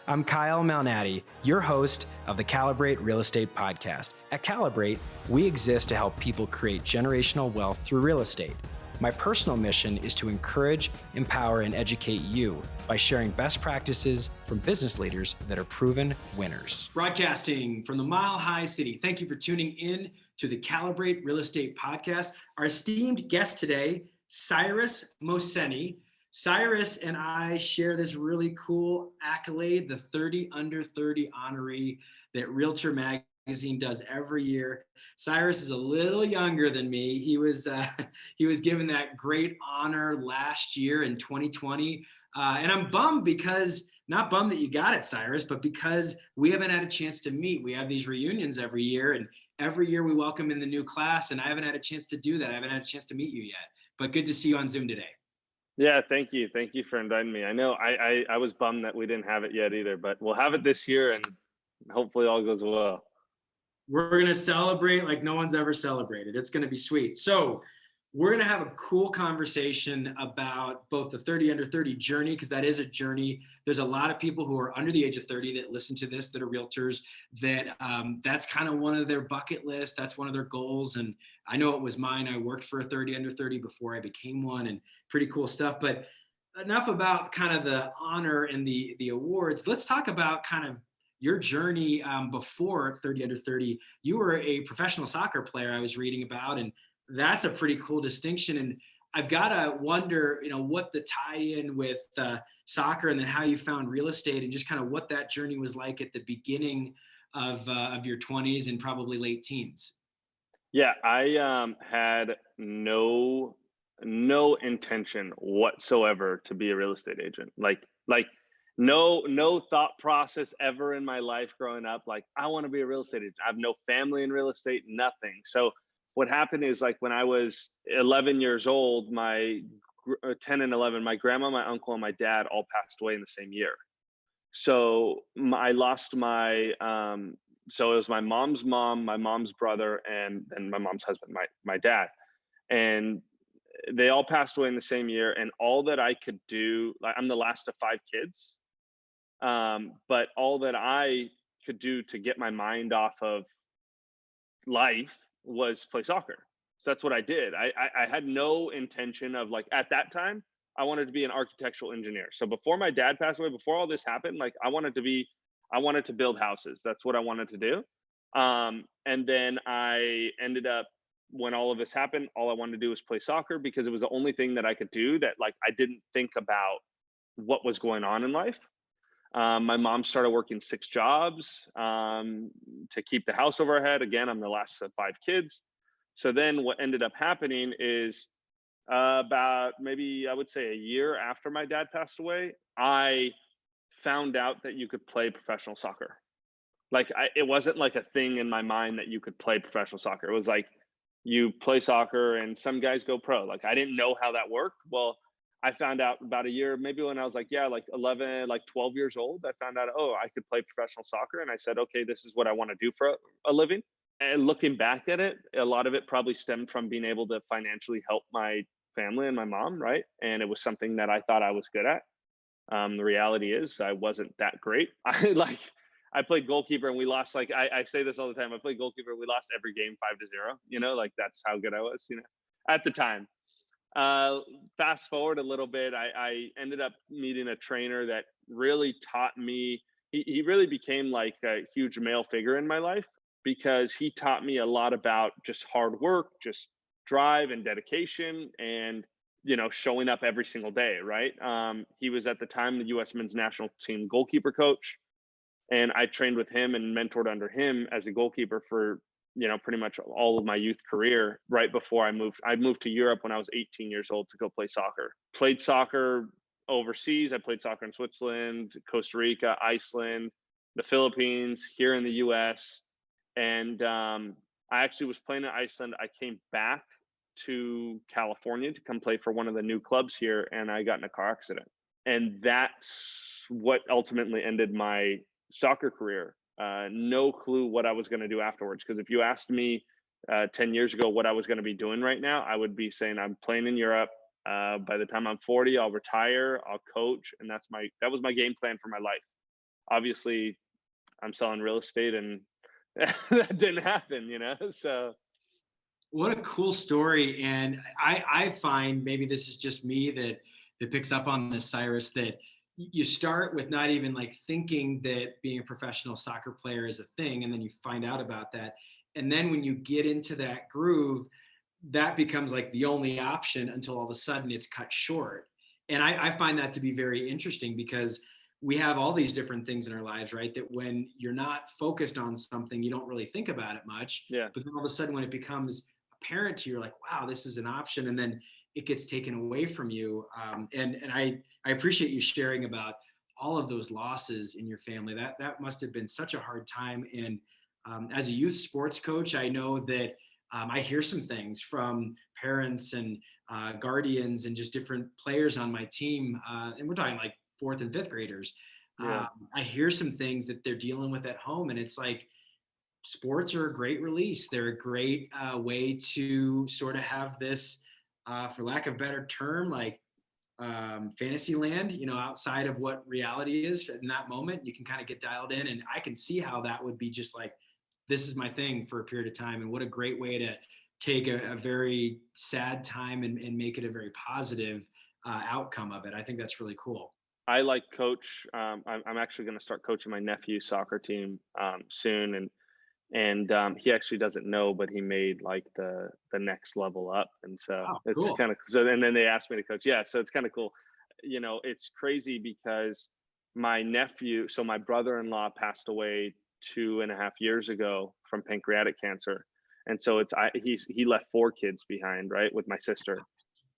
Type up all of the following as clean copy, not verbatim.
I'm Kyle Malnati, your host of the Calibrate Real Estate Podcast. At Calibrate, we exist to help people create generational wealth through real estate. My personal mission is to encourage, empower, and educate you by sharing best practices from business leaders that are proven winners. Broadcasting from the Mile High City, thank you for tuning in to the Calibrate Real Estate Podcast. Our esteemed guest today, Cyrus Mohseni. Cyrus and I share this really cool accolade, the 30 Under 30 Honoree that REALTOR Magazine does every year. Cyrus is a little younger than me. He was given that great honor last year in 2020. And I'm bummed because, not bummed that you got it, Cyrus, but because we haven't had a chance to meet. We have these reunions every year, and every year we welcome in the new class, and I haven't had a chance to do that. I haven't had a chance to meet you yet, but good to see you on Zoom today. Yeah, thank you. Thank you for inviting me. I know I was bummed that we didn't have it yet either, but we'll have it this year and hopefully all goes well. We're going to celebrate like no one's ever celebrated. It's going to be sweet. So we're going to have a cool conversation about both the 30 Under 30 journey, because that is a journey. There's a lot of people who are under the age of 30 that listen to this, that are realtors, that that's kind of one of their bucket lists. That's one of their goals. And I know it was mine. I worked for a 30 Under 30 before I became one, and pretty cool stuff. But enough about kind of the honor and the awards. Let's talk about kind of your journey before 30 Under 30. You were a professional soccer player, I was reading about, and that's a pretty cool distinction. And I've got to wonder, what the tie-in with soccer, and then how you found real estate, and just kind of what that journey was like at the beginning of your 20s and probably late teens. Yeah, I had no intention whatsoever to be a real estate agent. Like no thought process ever in my life growing up. Like, I want to be a real estate agent. I have no family in real estate, nothing. So what happened is, like, when I was 11 years old, 10 and 11, my grandma, my uncle, and my dad all passed away in the same year. So I lost my, so it was my mom's mom, my mom's brother, and then my mom's husband, my dad. And they all passed away in the same year. And all that I could do, like, I'm the last of 5 kids. But all that I could do to get my mind off of life was play soccer. So that's what I did. I had no intention of, like, at that time, I wanted to be an architectural engineer. So before my dad passed away, before all this happened, like, I wanted to build houses. That's what I wanted to do. And then I ended up, when all of this happened, all I wanted to do was play soccer, because it was the only thing that I could do that, like, I didn't think about what was going on in life. My mom started working 6 jobs to keep the house over her head. Again, I'm the last of 5 kids. So then what ended up happening is, about, maybe I would say, a year after my dad passed away, I found out that you could play professional soccer. Like, it wasn't like a thing in my mind that you could play professional soccer. It was like, you play soccer and some guys go pro. Like, I didn't know how that worked. Well, I found out about a year, maybe when I was like, 11, 12 years old, I found out, oh, I could play professional soccer. And I said, okay, this is what I want to do for a living. And looking back at it, a lot of it probably stemmed from being able to financially help my family and my mom, right? And it was something that I thought I was good at. The reality is, I wasn't that great. I played goalkeeper and we lost, like, I say this all the time. I played goalkeeper. We lost every game 5-0, like, that's how good I was, at the time. Fast forward a little bit, I ended up meeting a trainer that really taught me. He really became like a huge male figure in my life, because he taught me a lot about just hard work, just drive and dedication, and, showing up every single day, right? He was at the time the U.S. men's national team goalkeeper coach. And I trained with him and mentored under him as a goalkeeper for, pretty much all of my youth career. Right before I moved to Europe when I was 18 years old to go play soccer. Played soccer overseas. I played soccer in Switzerland, Costa Rica, Iceland, the Philippines, here in the US. And I actually was playing in Iceland. I came back to California to come play for one of the new clubs here, and I got in a car accident. And that's what ultimately ended my soccer career. No clue what I was going to do afterwards. Because if you asked me 10 years ago what I was going to be doing right now, I would be saying I'm playing in Europe. By the time I'm 40, I'll retire, I'll coach. And that was my game plan for my life. obviously I'm selling real estate, and that didn't happen, So What a cool story. And I find, maybe this is just me that picks up on this, Cyrus, that you start with not even like thinking that being a professional soccer player is a thing, and then you find out about that. And then when you get into that groove, that becomes like the only option until all of a sudden it's cut short. And I find that to be very interesting, because we have all these different things in our lives, right? That when you're not focused on something, you don't really think about it much. yeah. But then all of a sudden, when it becomes apparent to you, you're like, wow, this is an option. And then it gets taken away from you. And I appreciate you sharing about all of those losses in your family. That must have been such a hard time. And as a youth sports coach, I know that I hear some things from parents and guardians and just different players on my team. And we're talking like fourth and fifth graders. Yeah. I hear some things that they're dealing with at home. And it's like, sports are a great release. They're a great way to sort of have this, for lack of a better term, like fantasy land, outside of what reality is in that moment. You can kind of get dialed in, and I can see how that would be just like, this is my thing for a period of time. And what a great way to take a very sad time and make it a very positive outcome of it. I think that's really cool. I like coach. I'm actually going to start coaching my nephew's soccer team soon, and he actually doesn't know, but he made like the next level up, and so Oh, it's cool. kind of so. And then they asked me to coach. Yeah, so it's kind of cool. It's crazy because my nephew, so my brother-in-law passed away 2.5 years ago from pancreatic cancer, and so he left 4 kids behind, right, with my sister.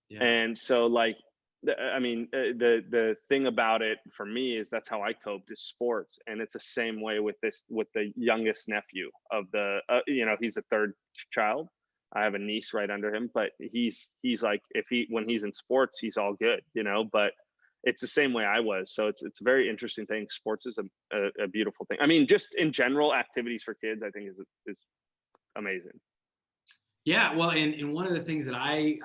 Yeah. And so, like, the thing about it for me is that's how I coped, is sports, and it's the same way with the youngest nephew of the he's the third child. I have a niece right under him, but he's like, when he's in sports, he's all good, But it's the same way I was. So it's a very interesting thing. Sports is a beautiful thing. I mean, just in general, activities for kids, I think is amazing. Yeah, well, and one of the things that I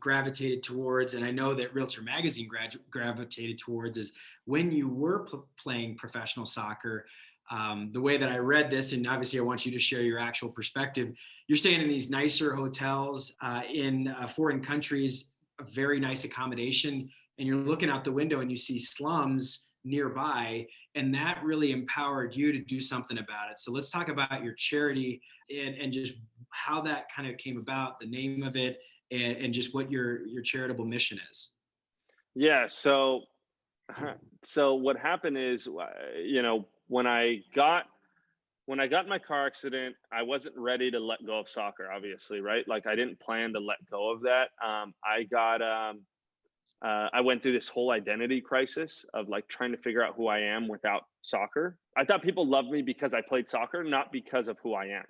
gravitated towards, and I know that Realtor Magazine gravitated towards, is when you were playing professional soccer. The way that I read this, and obviously I want you to share your actual perspective, you're staying in these nicer hotels in foreign countries, a very nice accommodation, and you're looking out the window and you see slums nearby, and that really empowered you to do something about it. So let's talk about your charity and just how that kind of came about, the name of it, and just what your charitable mission is. Yeah. So so what happened is, when I got in my car accident, I wasn't ready to let go of soccer, obviously, right? Like, I didn't plan to let go of that. I went through this whole identity crisis of like trying to figure out who I am without soccer. I thought people loved me because I played soccer, not because of who I am.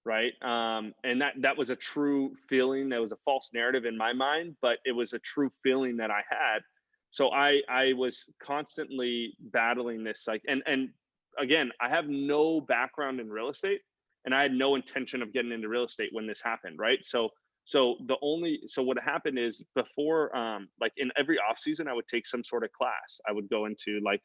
Right. And that was a true feeling. That was a false narrative in my mind, but it was a true feeling that I had. So I was constantly battling this, like, and again, I have no background in real estate, and I had no intention of getting into real estate when this happened. Right. So what happened is, before, like, in every off season, I would take some sort of class. I would go into like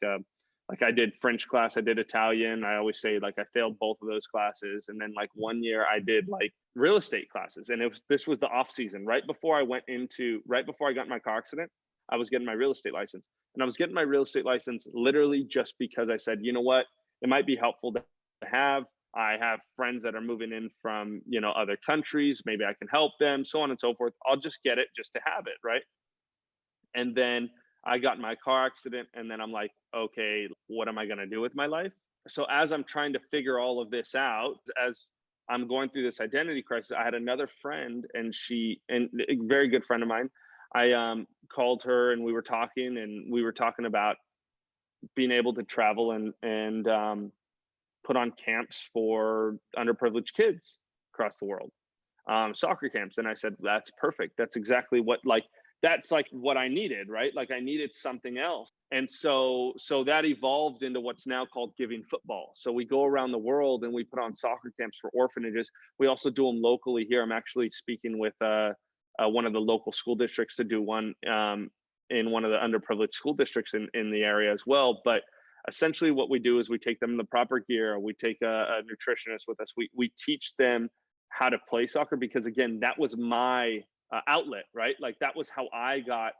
I did French class, I did Italian. I always say, like, I failed both of those classes. And then, like, one year I did like real estate classes, and this was the off season, right before I got in my car accident. I was getting my real estate license, and I was getting my real estate license literally just because I said, you know what, it might be helpful to have. I have friends that are moving in from, other countries. Maybe I can help them, so on and so forth. I'll just get it just to have it, right? And then I got in my car accident, and then I'm like, okay, what am I going to do with my life? So as I'm trying to figure all of this out, as I'm going through this identity crisis, I had another friend, and a very good friend of mine. I called her, and we were talking about being able to travel and put on camps for underprivileged kids across the world, soccer camps. And I said, that's perfect. That's exactly that's like what I needed, right? Like, I needed something else. And so that evolved into what's now called Giving Football. So we go around the world and we put on soccer camps for orphanages. We also do them locally here. I'm actually speaking with one of the local school districts to do one in one of the underprivileged school districts in the area as well. But essentially what we do is we take them the proper gear. We take a nutritionist with us. We teach them how to play soccer, because again, that was my outlet, right? Like that was how I got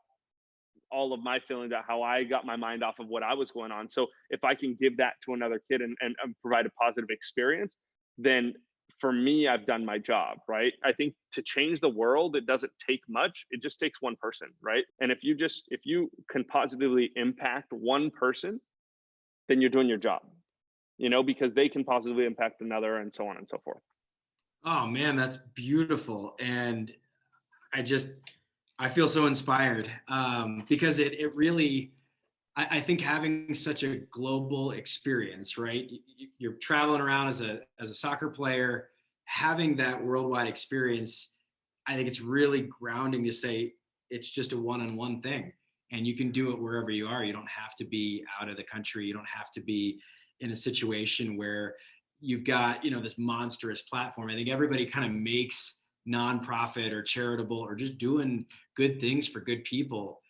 all of my feelings out, how I got my mind off of what I was going on. So if I can give that to another kid and provide a positive experience, then for me, I've done my job, right? I think to change the world, it doesn't take much. It just takes one person, right? And if you can positively impact one person, then you're doing your job, because they can positively impact another, and so on and so forth. Oh man, that's beautiful. And I just, I feel so inspired because it really, I think having such a global experience, right? You're traveling around as a soccer player, having that worldwide experience. I think it's really grounding to say it's just a one-on-one thing, and you can do it wherever you are. You don't have to be out of the country. You don't have to be in a situation where you've got, this monstrous platform. I think everybody kind of makes nonprofit or charitable or just doing good things for good people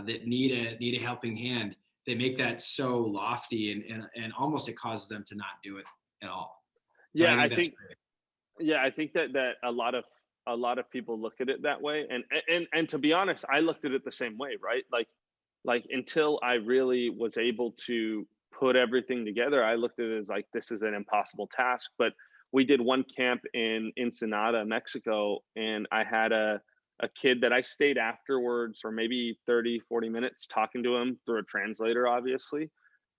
that need a helping hand. They make that so lofty and almost it causes them to not do it at all. So Yeah, I I think that's think great. yeah, I think that a lot of people look at it that way, and to be honest, I looked at it the same way, right? Like until I really was able to put everything together, I looked at it as like this is an impossible task. But we did one camp in Ensenada, Mexico, and I had a kid that I stayed afterwards for maybe 30, 40 minutes talking to him through a translator, obviously.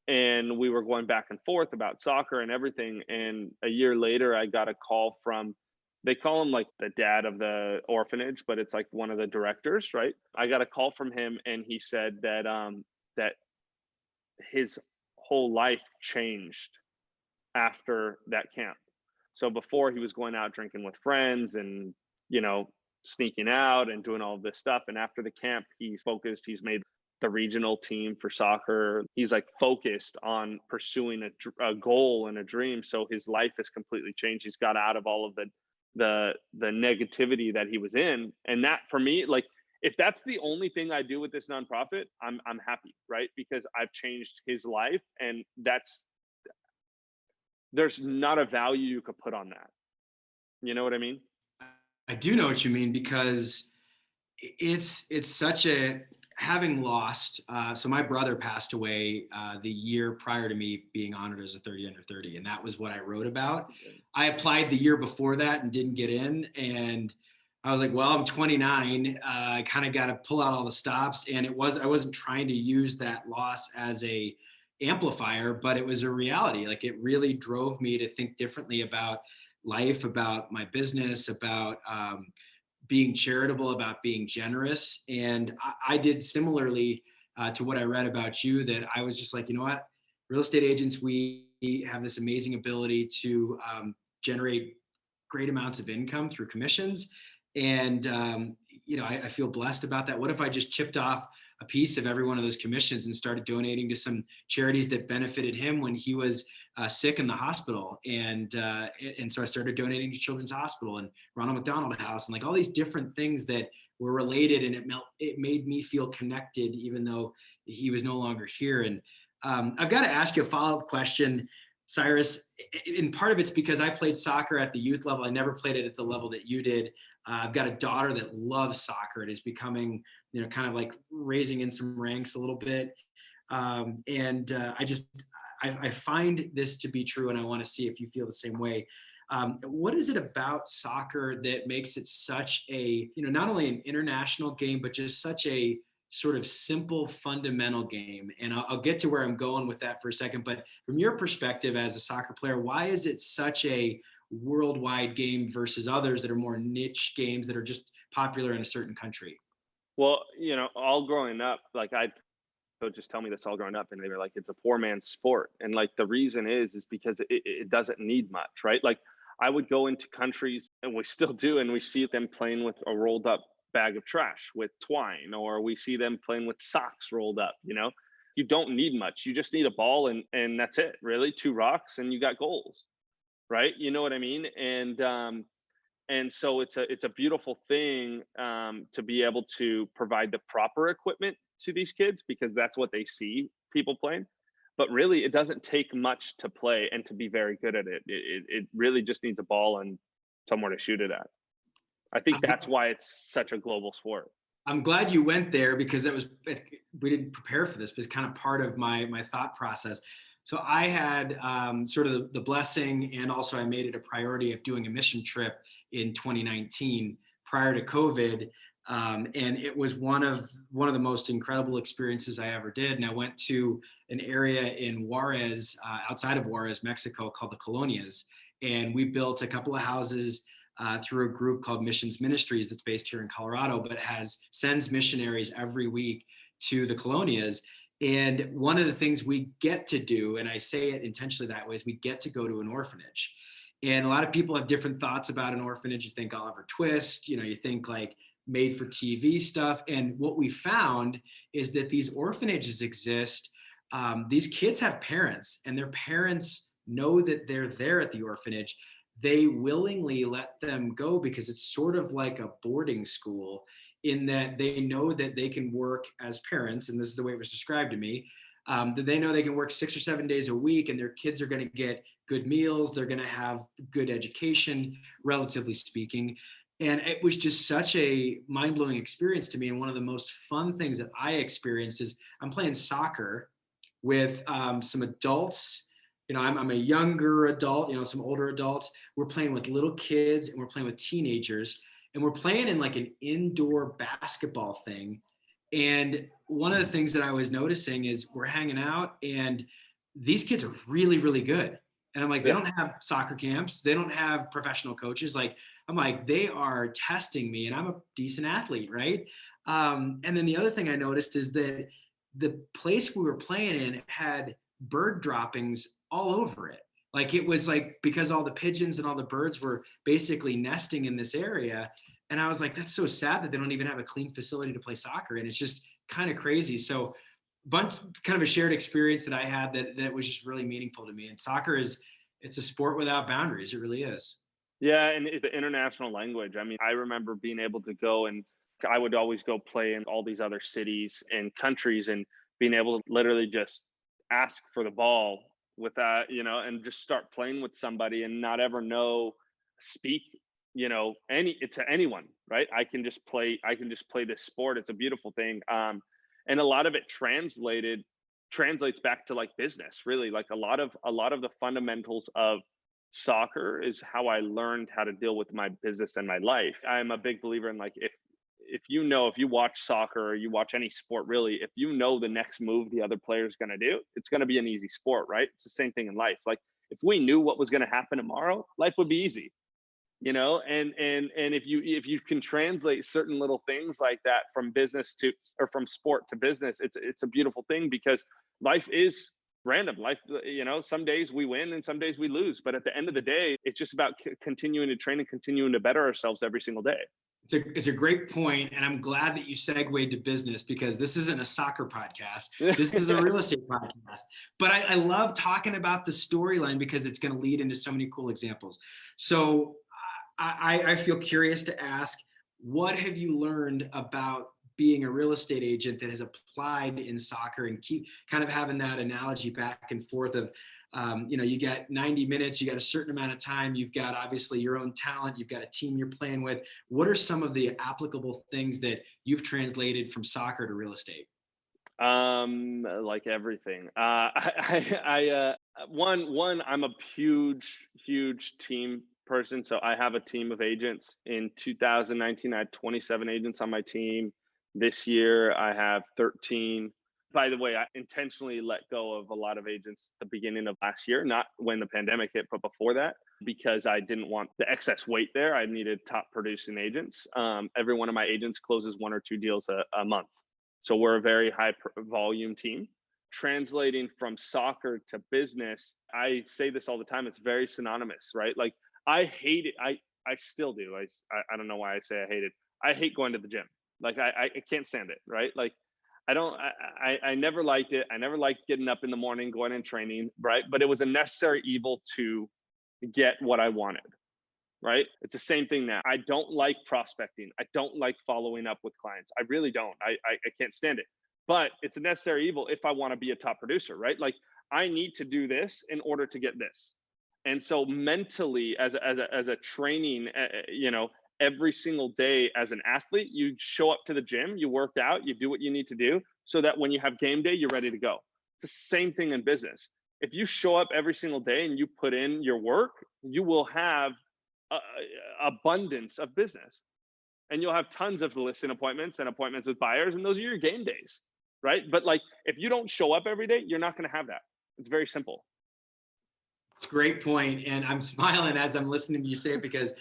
And we were going back and forth about soccer and everything. And a year later, I got a call from, they call him like the dad of the orphanage, but it's like one of the directors, right? I got a call from him, and he said that his whole life changed after that camp. So before, he was going out drinking with friends and, you know, sneaking out and doing all of this stuff. And after the camp, he's focused. He's made the regional team for soccer. He's like focused on pursuing a goal and a dream. So his life has completely changed. He's got out of all of the negativity that he was in. And that for me, like, if that's the only thing I do with this nonprofit, I'm happy, right? Because I've changed his life, and there's not a value you could put on that. You know what I mean? I do know what you mean because it's such a having lost. So my brother passed away the year prior to me being honored as a 30 under 30, and that was what I wrote about. I applied the year before that and didn't get in, and I was like, well, I'm 29. I kind of got to pull out all the stops, and I wasn't trying to use that loss as a amplifier, but it was a reality. Like it really drove me to think differently about life, about my business, about being charitable, about being generous. And I did similarly to what I read about you, that I was just like, you know what, real estate agents, we have this amazing ability to generate great amounts of income through commissions. And, I feel blessed about that. What if I just chipped off a piece of every one of those commissions and started donating to some charities that benefited him when he was sick in the hospital? And so I started donating to Children's Hospital and Ronald McDonald House and like all these different things that were related. And it made me feel connected, even though he was no longer here. And I've got to ask you a follow-up question, Cyrus. And part of it's because I played soccer at the youth level. I never played it at the level that you did. I've got a daughter that loves soccer. It is becoming, kind of like raising in some ranks a little bit. I find this to be true, and I want to see if you feel the same way. What is it about soccer that makes it such a, not only an international game, but just such a sort of simple, fundamental game? And I'll get to where I'm going with that for a second. But from your perspective as a soccer player, why is it such a worldwide game versus others that are more niche games that are just popular in a certain country? Well, all growing up, like I would just tell me this all growing up, and they were like, it's a poor man's sport. And like the reason is because it doesn't need much, right? Like I would go into countries, and we still do, and we see them playing with a rolled up bag of trash with twine, or we see them playing with socks rolled up. You don't need much. You just need a ball, and that's it, really. Two rocks, and you got goals, right? You know what I mean? And so it's a beautiful thing to be able to provide the proper equipment to these kids, because that's what they see people playing. but really it doesn't take much to play and to be very good at it. It really just needs a ball and somewhere to shoot it at. I think that's why it's such a global sport. I'm glad you went there because we didn't prepare for this, but it's kind of part of my thought process. So I had sort of the blessing, and also I made it a priority of doing a mission trip in 2019 prior to COVID. And it was one of the most incredible experiences I ever did. And I went to an area in Juarez, outside of Juarez, Mexico, called the Colonias. And we built a couple of houses through a group called Missions Ministries that's based here in Colorado, but sends missionaries every week to the Colonias. And one of the things we get to do, and I say it intentionally that way, is we get to go to an orphanage. And a lot of people have different thoughts about an orphanage. You think Oliver Twist, you think like made for TV stuff. And what we found is that these orphanages exist. These kids have parents, and their parents know that they're there at the orphanage. They willingly let them go because it's sort of like a boarding school, in that they know that they can work as parents, and this is the way it was described to me, that they know they can work 6 or 7 days a week, and their kids are going to get good meals, they're going to have good education, relatively speaking. And it was just such a mind-blowing experience to me. And one of the most fun things that I experienced is I'm playing soccer with some adults. I'm a younger adult, some older adults. We're playing with little kids, and we're playing with teenagers, and we're playing in like an indoor basketball thing. And one of the things that I was noticing is we're hanging out, and these kids are really, really good. And I'm like, they don't have soccer camps. They don't have professional coaches. I'm like, they are testing me, and I'm a decent athlete, right? And then the other thing I noticed is that the place we were playing in had bird droppings all over it. Like, it was like, because all the pigeons and all the birds were basically nesting in this area. And I was like, that's so sad that they don't even have a clean facility to play soccer. And it's just kind of crazy. So kind of a shared experience that I had that was just really meaningful to me. And soccer it's a sport without boundaries. It really is. Yeah, and it's an international language. I mean, I remember being able to go, and I would always go play in all these other cities and countries, and being able to literally just ask for the ball without, and just start playing with somebody and not ever speak, it's to anyone, right? I can just play this sport. It's a beautiful thing. And a lot of it translates back to like business, really. Like a lot of the fundamentals of soccer is how I learned how to deal with my business and my life. I'm a big believer in, like, if you watch soccer or you watch any sport, really, if you know the next move the other player is going to do, it's going to be an easy sport, right? It's the same thing in life. Like, if we knew what was going to happen tomorrow, life would be easy, and if you can translate certain little things like that from from sport to business, it's a beautiful thing, because life is random. Life, some days we win and some days we lose, but at the end of the day, it's just about continuing to train and continuing to better ourselves every single day. It's a great point, and I'm glad that you segued to business, because this isn't a soccer podcast. This is a real estate podcast. But I love talking about the storyline because it's going to lead into so many cool examples. So I feel curious to ask, what have you learned about being a real estate agent that has applied in soccer, and keep kind of having that analogy back and forth of, you got 90 minutes, you got a certain amount of time, you've got obviously your own talent, you've got a team you're playing with. What are some of the applicable things that you've translated from soccer to real estate? Like everything. One, I'm a huge team person. So I have a team of agents. In 2019, I had 27 agents on my team. This year, I have 13. By the way, I intentionally let go of a lot of agents at the beginning of last year, not when the pandemic hit, but before that, because I didn't want the excess weight there. I needed top producing agents. Every one of my agents closes 1 or 2 deals a month. So we're a very high volume team. Translating from soccer to business, I say this all the time, it's very synonymous, right? Like, I hate it. I still do. I don't know why I say I hate it. I hate going to the gym. Like, I can't stand it, right? Like, I never liked it. I never liked getting up in the morning, going and training, right? But it was a necessary evil to get what I wanted, right? It's the same thing now. I don't like prospecting. I don't like following up with clients. I really don't. I can't stand it. But it's a necessary evil if I want to be a top producer, right? Like, I need to do this in order to get this. And so mentally, as a training, every single day as an athlete, you show up to the gym, you work out, you do what you need to do, so that when you have game day, you're ready to go. It's the same thing in business. If you show up every single day and you put in your work, you will have abundance of business, and you'll have tons of listing appointments and appointments with buyers, and those are your game days, right? But like, if you don't show up every day, you're not going to have that. It's very simple. Great point. And I'm smiling as I'm listening to you say it, because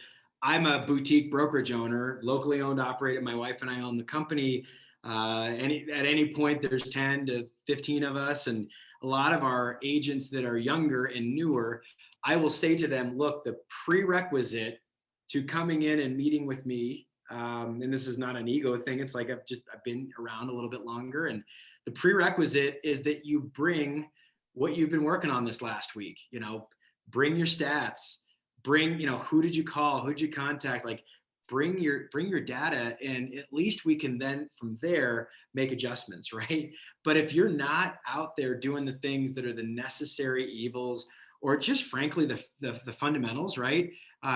I'm a boutique brokerage owner, locally owned, operated. My wife and I own the company. At any point, there's 10 to 15 of us, and a lot of our agents that are younger and newer, I will say to them, look, the prerequisite to coming in and meeting with me, and this is not an ego thing, it's like I've been around a little bit longer, and the prerequisite is that you bring what you've been working on this last week. Bring your stats, bring, who did you call, who did you contact, like bring your data, and at least we can then from there make adjustments, right? But if you're not out there doing the things that are the necessary evils, or just frankly the fundamentals, right?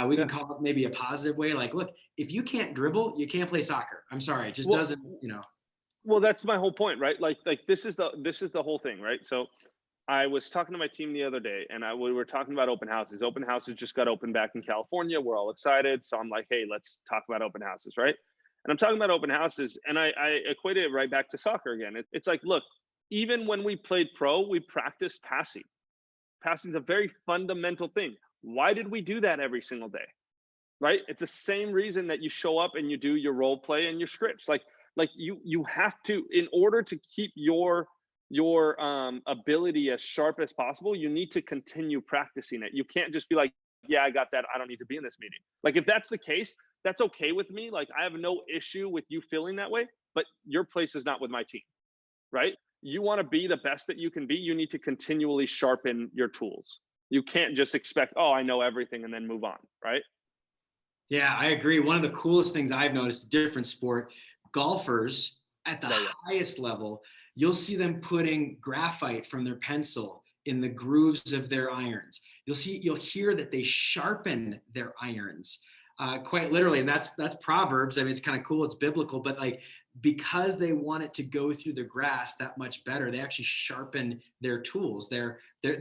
We can call it maybe a positive way, like, look, if you can't dribble, you can't play soccer. I'm sorry, it just doesn't. Well, that's my whole point, right? Like this is the whole thing, right? So I was talking to my team the other day, and we were talking about open houses. Open houses just got opened back in California. We're all excited. So I'm like, hey, let's talk about open houses, right? And I'm talking about open houses, and I equated it right back to soccer again. It's like, look, even when we played pro, we practiced passing. Passing is a very fundamental thing. Why did we do that every single day? Right? It's the same reason that you show up and you do your role play and your scripts. Like you have to, in order to keep your ability as sharp as possible, you need to continue practicing it. You can't just be like, yeah, I got that, I don't need to be in this meeting. Like, if that's the case, that's okay with me. Like, I have no issue with you feeling that way, but your place is not with my team, right? You want to be the best that you can be, you need to continually sharpen your tools. You can't just expect, oh, I know everything and then move on, right? Yeah, I agree. One of the coolest things I've noticed, different sport, golfers at the highest level, you'll see them putting graphite from their pencil in the grooves of their irons. You'll hear that they sharpen their irons, quite literally. And that's Proverbs. I mean, it's kind of cool. It's biblical, but like, because they want it to go through the grass that much better, they actually sharpen their tools. They're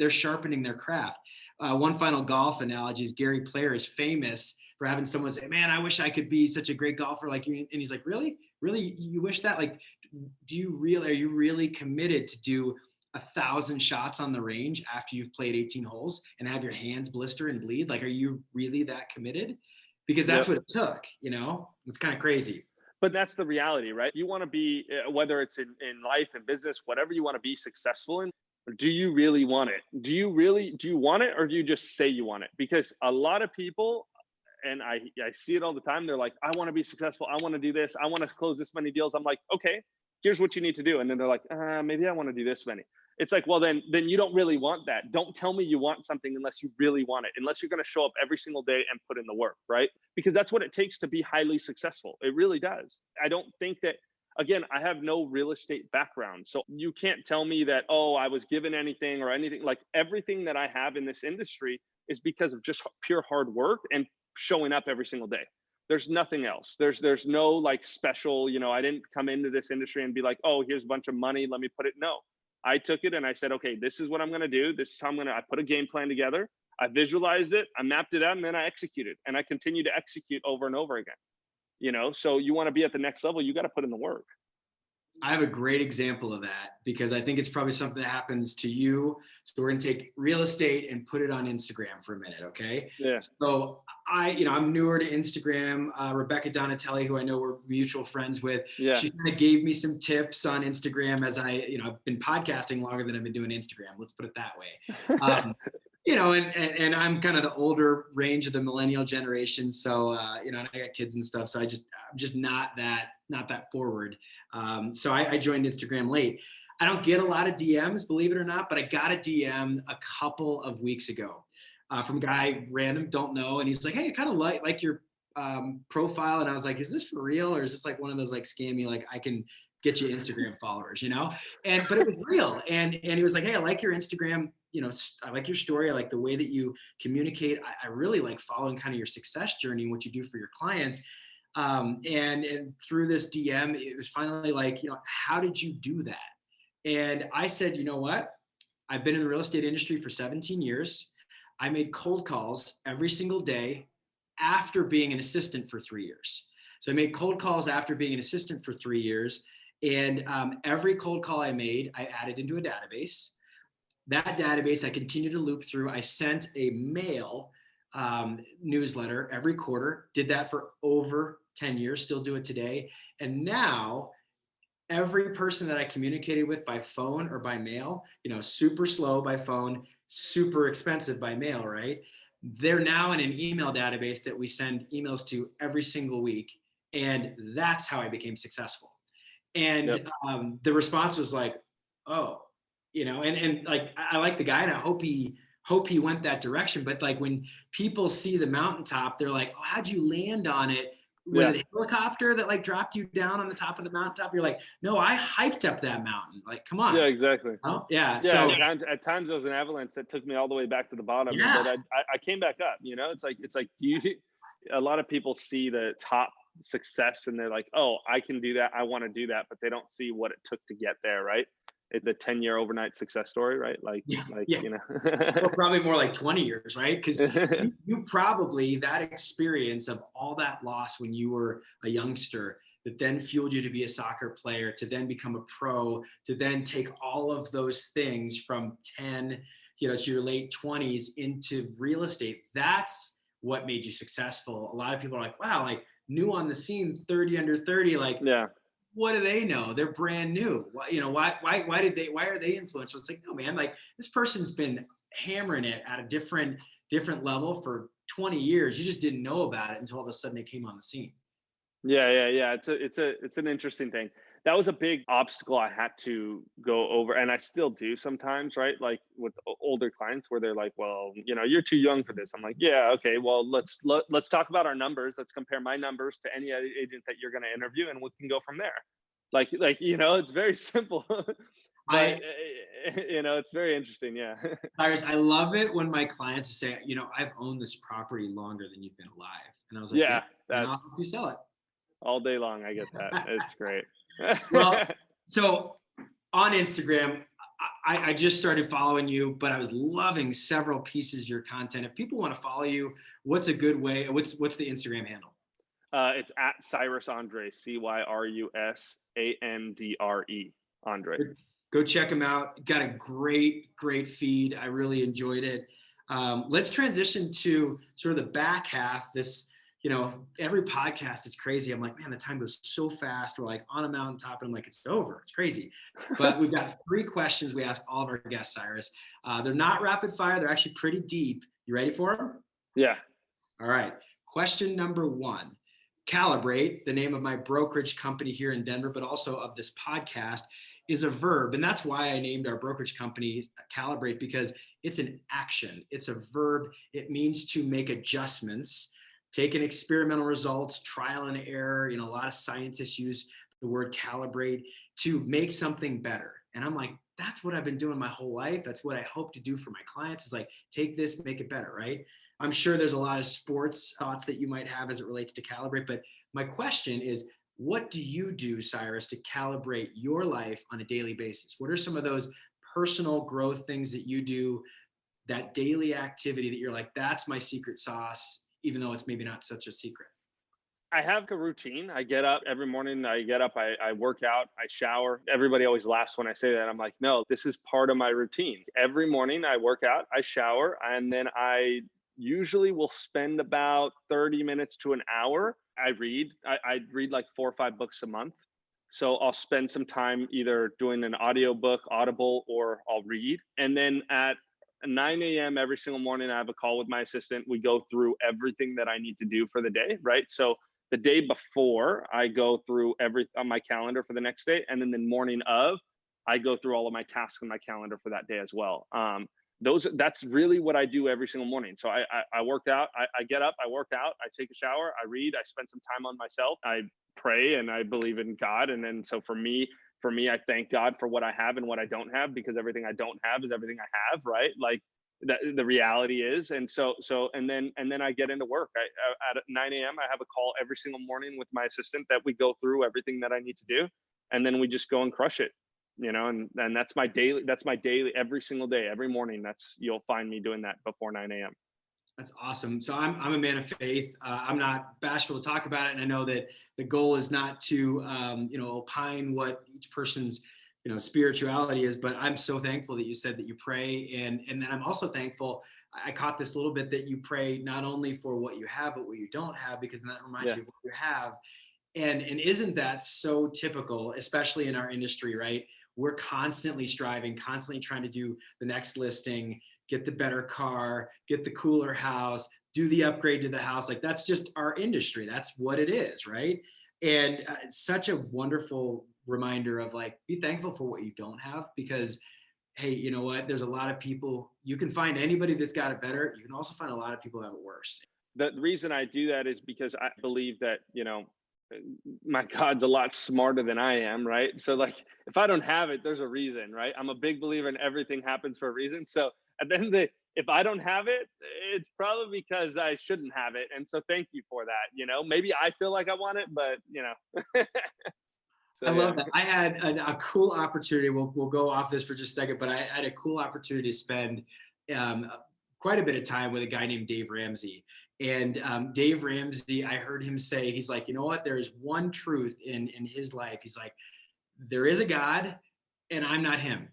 sharpening their craft. One final golf analogy is Gary Player is famous for having someone say, man, I wish I could be such a great golfer like you. And he's like, really? You wish that? Like, are you really committed to do 1,000 shots on the range after you've played 18 holes and have your hands blister and bleed? Like, are you really that committed? Because that's what it took, it's kind of crazy. But that's the reality, right? You want to be, whether it's in life and business, whatever you want to be successful in, do you really want it? Do you want it, or do you just say you want it? Because a lot of people, and I see it all the time, they're like, I want to be successful, I want to do this, I want to close this many deals. I'm like, okay, here's what you need to do. And then they're like, maybe I want to do this many. It's like, well, then you don't really want that. Don't tell me you want something unless you really want it, unless you're going to show up every single day and put in the work, right? Because that's what it takes to be highly successful. It really does. I don't think that, again, I have no real estate background. So you can't tell me that, oh, I was given anything or anything. Like, everything that I have in this industry is because of just pure hard work and showing up every single day. There's nothing else. There's no like special, I didn't come into this industry and be like, oh, here's a bunch of money, let me put it. No, I took it and I said, okay, this is what I'm going to do. This is how I put a game plan together. I visualized it, I mapped it out, and then I executed, and I continue to execute over and over again. So you want to be at the next level, you got to put in the work. I have a great example of that, because I think it's probably something that happens to you. So we're going to take real estate and put it on Instagram for a minute. Okay. Yeah. So I'm newer to Instagram. Rebecca Donatelli, who I know we're mutual friends with, she kind of gave me some tips on Instagram as I've been podcasting longer than I've been doing Instagram. Let's put it that way. And I'm kind of the older range of the millennial generation. So, and I got kids and stuff. So I'm just not that forward. So I joined Instagram late. I don't get a lot of DMs, believe it or not, but I got a DM a couple of weeks ago from a guy, random, don't know. And he's like, hey, I kind of like your profile. And I was like, is this for real? Or is this like one of those like scammy, like I can get you Instagram followers, but it was real. And he was like, hey, I like your Instagram, I like your story. I like the way that you communicate. I really like following kind of your success journey and what you do for your clients. And through this DM, it was finally like, how did you do that? And I said, you know what? I've been in the real estate industry for 17 years. I made cold calls every single day after being an assistant for 3 years. So I made cold calls after being an assistant for 3 years. And every cold call I made, I added into a database. That database I continued to loop through. I sent a mail newsletter every quarter, did that for over 10 years, still do it today. And now every person that I communicated with by phone or by mail, super slow by phone, super expensive by mail, right? They're now in an email database that we send emails to every single week. And that's how I became successful. And Yep. The response was like, oh, and like, I like the guy and I hope he went that direction. But like when people see the mountaintop, they're like, oh, how'd you land on it? Was it a helicopter that like dropped you down on the top of the mountaintop? You're like, no, I hiked up that mountain. Like, come on. Yeah, exactly. Oh, yeah. Yeah. So At times there was an avalanche that took me all the way back to the bottom, yeah. but I came back up. It's like a lot of people see the top success and they're like, oh, I can do that. I want to do that, but they don't see what it took to get there, right? The 10-year overnight success story, right? Yeah. Or probably more like 20 years, right? Because you probably, that experience of all that loss when you were a youngster that then fueled you to be a soccer player, to then become a pro, to then take all of those things from 10, to your late 20s into real estate. That's what made you successful. A lot of people are like, wow, like new on the scene, 30 under 30, like, yeah. What do they know? They're brand new. Why are they influential? It's like, no, man, like this person's been hammering it at a different level for 20 years. You just didn't know about it until all of a sudden they came on the scene. Yeah. It's an interesting thing. That was a big obstacle I had to go over, and I still do sometimes, right? Like with older clients, where they're like, "Well, you're too young for this." I'm like, "Yeah, okay. Well, let's talk about our numbers. Let's compare my numbers to any other agent that you're going to interview, and we can go from there." It's very simple, but it's very interesting. Yeah. Cyrus, I love it when my clients say, I've owned this property longer than you've been alive, and I was like, Yeah, and I'll that's help you sell it. all day long. I get that. It's great. Well, so on Instagram, I just started following you, but I was loving several pieces of your content. If people want to follow you, what's a good way? What's the Instagram handle? It's at Cyrus Andre, CYRUSANDRE, Andre. Go check him out. Got a great feed. I really enjoyed it. Let's transition to sort of the back half. This, every podcast is crazy. I'm like, man, the time goes so fast. We're like on a mountaintop and I'm like, it's over. It's crazy. But we've got 3 questions we ask all of our guests, Cyrus. They're not rapid fire. They're actually pretty deep. You ready for them? Yeah. All right. Question number 1. Calibrate, the name of my brokerage company here in Denver, but also of this podcast, is a verb. And that's why I named our brokerage company Calibrate, because it's an action. It's a verb. It means to make adjustments, take an experimental results, trial and error. A lot of scientists use the word calibrate to make something better. And I'm like, that's what I've been doing my whole life. That's what I hope to do for my clients, is like, take this, make it better, right? I'm sure there's a lot of sports thoughts that you might have as it relates to calibrate, but my question is, what do you do, Cyrus, to calibrate your life on a daily basis? What are some of those personal growth things that you do, that daily activity that you're like, that's my secret sauce, even though it's maybe not such a secret? I have a routine. I get up every morning. I get up, I work out, I shower. Everybody always laughs when I say that. I'm like, no, this is part of my routine. Every morning I work out, I shower, and then I usually will spend about 30 minutes to an hour. I read. I read like 4 or 5 books a month. So I'll spend some time either doing an audio book, Audible, or I'll read. And then at 9 a.m. every single morning, I have a call with my assistant. We go through everything that I need to do for the day, right? So the day before, I go through on my calendar for the next day. And then the morning of, I go through all of my tasks on my calendar for that day as well. That's really what I do every single morning. So I work out, I get up, I work out, I take a shower, I read, I spend some time on myself. I pray and I believe in God. And then so for me, I thank God for what I have and what I don't have, because everything I don't have is everything I have, right? Like the reality is. And then I get into work. At 9 a.m. I have a call every single morning with my assistant that we go through everything that I need to do, and then we just go and crush it. And that's my daily. That's my daily, every single day, every morning. You'll find me doing that before 9 a.m. That's awesome. So I'm a man of faith. I'm not bashful to talk about it, and I know that the goal is not to opine what each person's spirituality is. But I'm so thankful that you said that you pray, and then I'm also thankful. I caught this a little bit that you pray not only for what you have, but what you don't have, because then that reminds Yeah. you of what you have. And isn't that so typical, especially in our industry, right? We're constantly striving, constantly trying to do the next listing, get the better car, get the cooler house, do the upgrade to the house. Like, that's just our industry. That's what it is, right? And it's such a wonderful reminder of, like, be thankful for what you don't have, because hey, you know what? There's a lot of people. You can find anybody that's got it better. You can also find a lot of people that have it worse. The reason I do that is because I believe that, my God's a lot smarter than I am, right? So like, if I don't have it, there's a reason, right? I'm a big believer in everything happens for a reason. So at the end of the day, if I don't have it, it's probably because I shouldn't have it. And so thank you for that. Maybe I feel like I want it, but I so yeah. love that. I had a cool opportunity. We'll go off this for just a second, but I had a cool opportunity to spend quite a bit of time with a guy named Dave Ramsey. And Dave Ramsey, I heard him say, he's like, you know what? There is one truth in his life. He's like, there is a God, and I'm not him.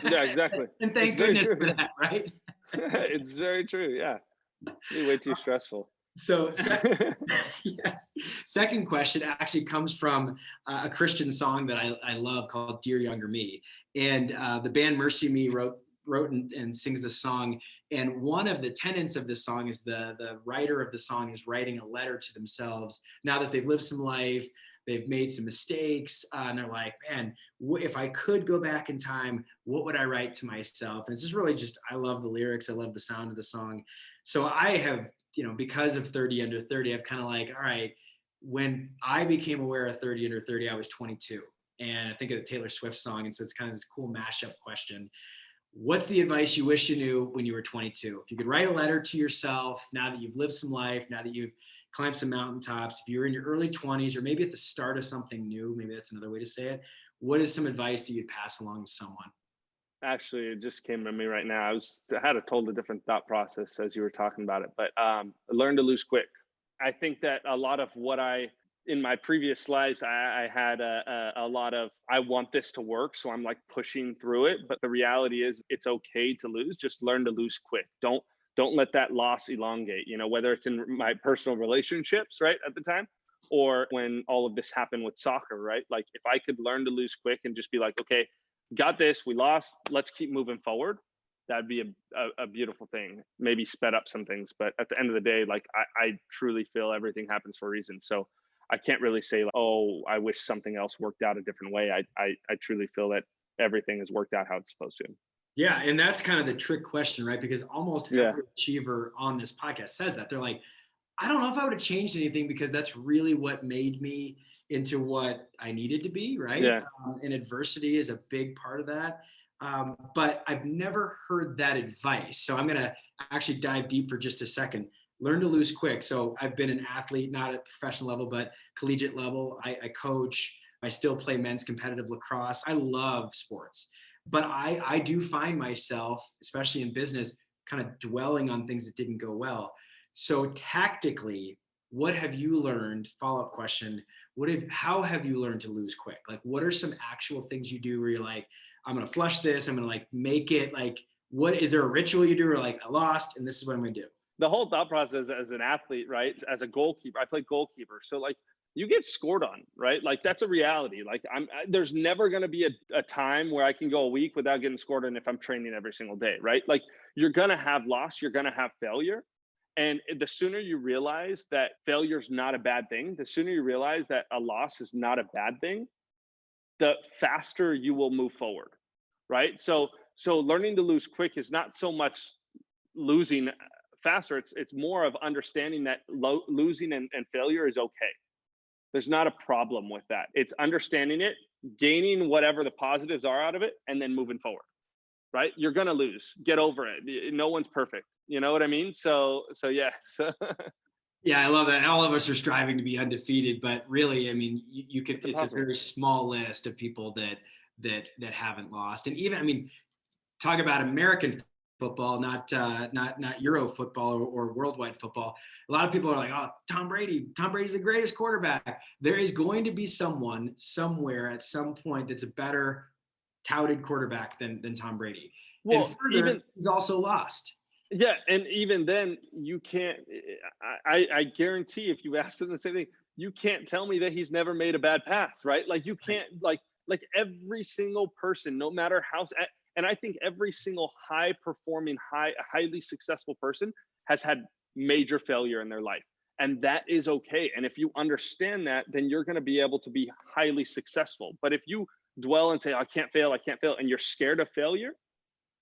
Yeah, exactly. And thank goodness for that, right? It's very true. Yeah. It'd be way too stressful. So yes. Second question actually comes from a Christian song that I love called "Dear Younger Me," and the band Mercy Me wrote and sings the song. And one of the tenets of the song is the writer of the song is writing a letter to themselves now that they've lived some life, they've made some mistakes, and they're like, man, if I could go back in time, what would I write to myself? And it's just really I love the lyrics, I love the sound of the song. So I have, because of 30 Under 30, I've kind of like, all right, when I became aware of 30 Under 30, I was 22. And I think of the Taylor Swift song. And so it's kind of this cool mashup question. What's the advice you wish you knew when you were 22? If you could write a letter to yourself now that you've lived some life, now that you've climbed some mountaintops, if you're in your early 20s or maybe at the start of something new, maybe that's another way to say it, what is some advice that you'd pass along to someone? Actually, it just came to me right now. I had a totally different thought process as you were talking about it, but learn to lose quick. I think that a lot of what in my previous lives, I had a lot of, I want this to work, so I'm like pushing through it. But the reality is, it's okay to lose. Just learn to lose quick. Don't let that loss elongate. Whether it's in my personal relationships, right, at the time, or when all of this happened with soccer, right? Like, if I could learn to lose quick and just be like, okay, got this, we lost, let's keep moving forward, that'd be a beautiful thing. Maybe sped up some things, but at the end of the day, like, I truly feel everything happens for a reason. So I can't really say, like, oh, I wish something else worked out a different way. I truly feel that everything has worked out how it's supposed to. Yeah, and that's kind of the trick question, right? Because almost Yeah. every achiever on this podcast says that. They're like, I don't know if I would have changed anything because that's really what made me into what I needed to be, right? Yeah. And adversity is a big part of that. But I've never heard that advice. So I'm going to actually dive deep for just a second. Learn to lose quick. So I've been an athlete, not at professional level, but collegiate level. I coach. I still play men's competitive lacrosse. I love sports. But I do find myself, especially in business, kind of dwelling on things that didn't go well. So tactically, what have you learned? Follow-up question. How have you learned to lose quick? Like, what are some actual things you do where you're like, I'm going to flush this. I'm going to like make it like, what is there a ritual you do or like I lost and this is what I'm going to do? The whole thought process as an athlete, right? As a goalkeeper, I play goalkeeper. So like, you get scored on, right? Like, that's a reality. Like, there's never going to be a time where I can go a week without getting scored on if I'm training every single day, right? Like, you're going to have loss, you're going to have failure. And the sooner you realize that failure is not a bad thing, the sooner you realize that a loss is not a bad thing, the faster you will move forward, right? So learning to lose quick is not so much losing faster. It's more of understanding that losing and failure is okay. There's not a problem with that. It's understanding it, gaining whatever the positives are out of it, and then moving forward. Right? You're gonna lose. Get over it. No one's perfect. You know what I mean? So yeah. So Yeah, I love that. All of us are striving to be undefeated, but really, I mean, you could. it's It's a impossible. very small list of people that haven't lost, and even, I mean, talk about American football, not Euro football or worldwide football. A lot of people are like, "Oh, Tom Brady. Tom Brady's the greatest quarterback." There is going to be someone somewhere at some point that's a better touted quarterback than Tom Brady. And Well, further, even he's also lost. yeah, and even then, you can't. I guarantee, if you asked him the same thing, you can't tell me that he's never made a bad pass, right? Like you can't like every single person, no matter how. And I think every single high performing, highly successful person has had major failure in their life, and that is okay. And if you understand that, then you're going to be able to be highly successful. But if you dwell and say, I can't fail, and you're scared of failure,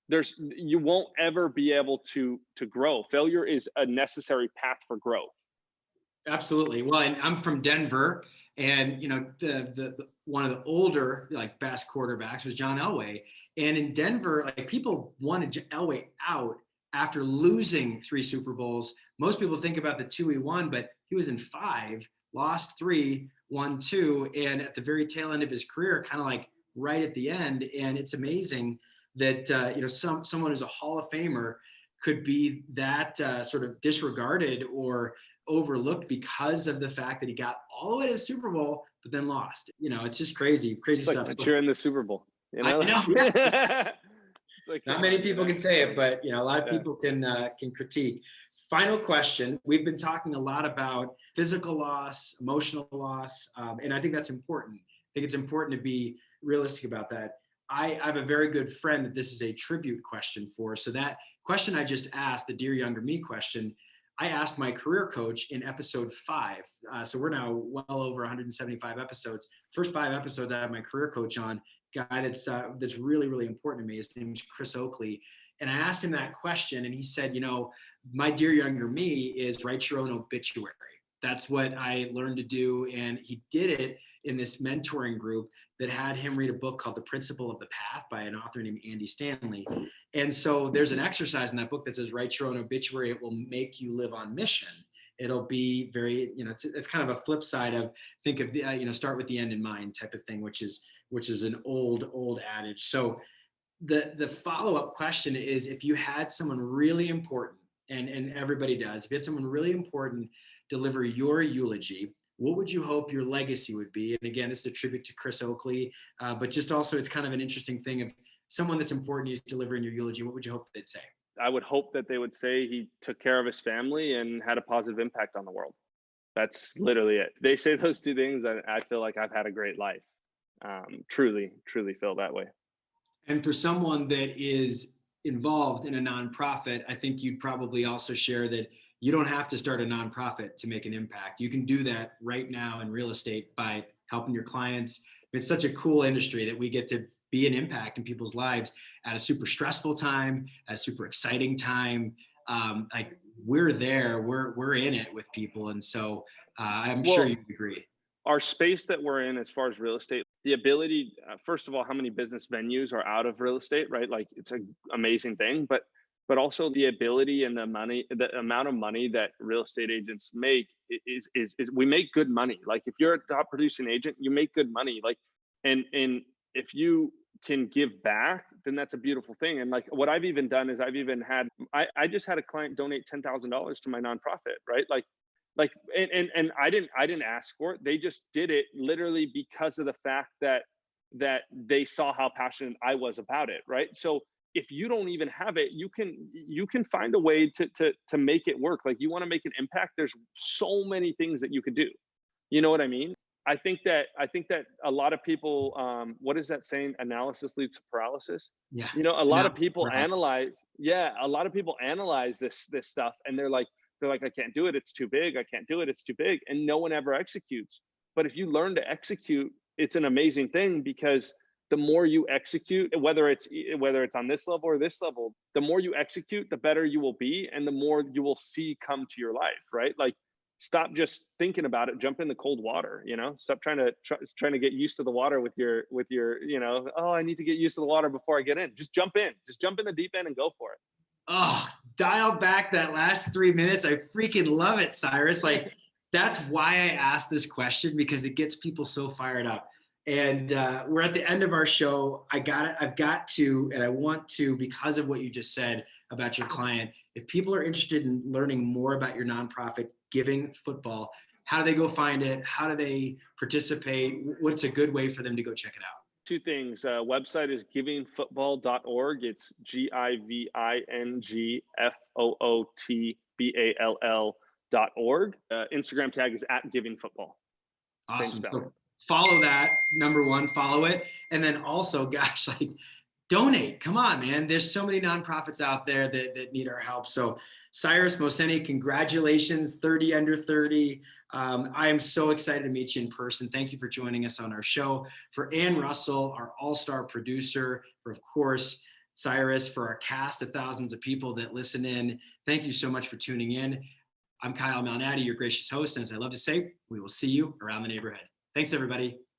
you won't ever be able to grow. Failure is a necessary path for growth. Absolutely. Well, and I'm from Denver, and the one of the older, like, best quarterbacks was John Elway. And in Denver, like, people wanted Elway out after losing 3 Super Bowls. Most people think about the 2 he won, but he was in 5, lost 3, won 2, and at the very tail end of his career, kind of like right at the end. And it's amazing that someone who's a Hall of Famer could be that sort of disregarded or overlooked because of the fact that he got all the way to the Super Bowl, but then lost. It's just crazy It's like, stuff. but you're in the Super Bowl, you know? I know. It's like, Not many people can say it, but a lot of Yeah. people can critique. Final question. We've been talking a lot about physical loss, emotional loss, and I think that's important. I think it's important to be realistic about that. I have a very good friend that this is a tribute question for. So that question I just asked, the Dear Younger Me question, I asked my career coach in episode 5. So we're now well over 175 episodes. First 5 episodes I have my career coach on, guy that's really, really important to me. His name is Chris Oakley. And I asked him that question, and he said, my dear younger me is write your own obituary. That's what I learned to do. And he did it in this mentoring group that had him read a book called The Principle of the Path by an author named Andy Stanley. And so there's an exercise in that book that says, write your own obituary. It will make you live on mission. It'll be very, it's kind of a flip side of think of the, start with the end in mind type of thing, which is an old adage. So the follow-up question is, if you had someone really important, and everybody does, if you had someone really important deliver your eulogy, what would you hope your legacy would be? And again, this is a tribute to Chris Oakley, but just also it's kind of an interesting thing of someone that's important to you delivering your eulogy. What would you hope they'd say? I would hope that they would say he took care of his family and had a positive impact on the world. That's literally it. They say those 2 things, and I feel like I've had a great life. Truly feel that way. And for someone that is involved in a nonprofit, I think you'd probably also share that you don't have to start a nonprofit to make an impact. You can do that right now in real estate by helping your clients. It's such a cool industry that we get to be an impact in people's lives at a super stressful time, at a super exciting time. Like we're there, we're in it with people. And so I'm sure you agree. Our space that we're in as far as real estate, the ability, first of all, how many business venues are out of real estate, right? Like it's an amazing thing, but also the ability and the amount of money that real estate agents make is we make good money. Like if you're a top producing agent, you make good money. Like, and if you can give back, then that's a beautiful thing. And like what I've even done is I've even had, I just had a client donate $10,000 to my nonprofit, right? And I didn't ask for it. They just did it literally because of the fact that they saw how passionate I was about it, right? So if you don't even have it, you can find a way to make it work. Like you want to make an impact, there's so many things that you could do. You know what I mean? I think that a lot of people, what is that saying? Analysis leads to paralysis. Yeah. A lot of people analyze. Yeah, a lot of people analyze this stuff, and they're like, I can't do it. It's too big. I can't do it. It's too big. And no one ever executes. But if you learn to execute, it's an amazing thing, because the more you execute, whether it's on this level or this level, the more you execute, the better you will be, and the more you will see come to your life, right? Like, stop just thinking about it, jump in the cold water, stop trying to get used to the water with your, oh, I need to get used to the water before I get in. Just jump in the deep end and go for it. Oh, dial back that last 3 minutes. I freaking love it, Cyrus. Like, that's why I asked this question, because it gets people so fired up. And we're at the end of our show. I've got to, and I want to, because of what you just said about your client. If people are interested in learning more about your nonprofit, Giving Football, how do they go find it? How do they participate? What's a good way for them to go check it out? Two things. Website is givingfootball.org. It's GIVINGFOOTBALL.org. Instagram tag is @givingfootball. Awesome. So follow that. Number one, follow it. And then also, gosh, like, donate. Come on, man. There's so many nonprofits out there that need our help. So Cyrus Mohseni, congratulations, 30 under 30. I am so excited to meet you in person. Thank you for joining us on our show. For Ann Russell, our all-star producer, for, of course, Cyrus, for our cast of thousands of people that listen in, thank you so much for tuning in. I'm Kyle Malnati, your gracious host. And as I love to say, we will see you around the neighborhood. Thanks, everybody.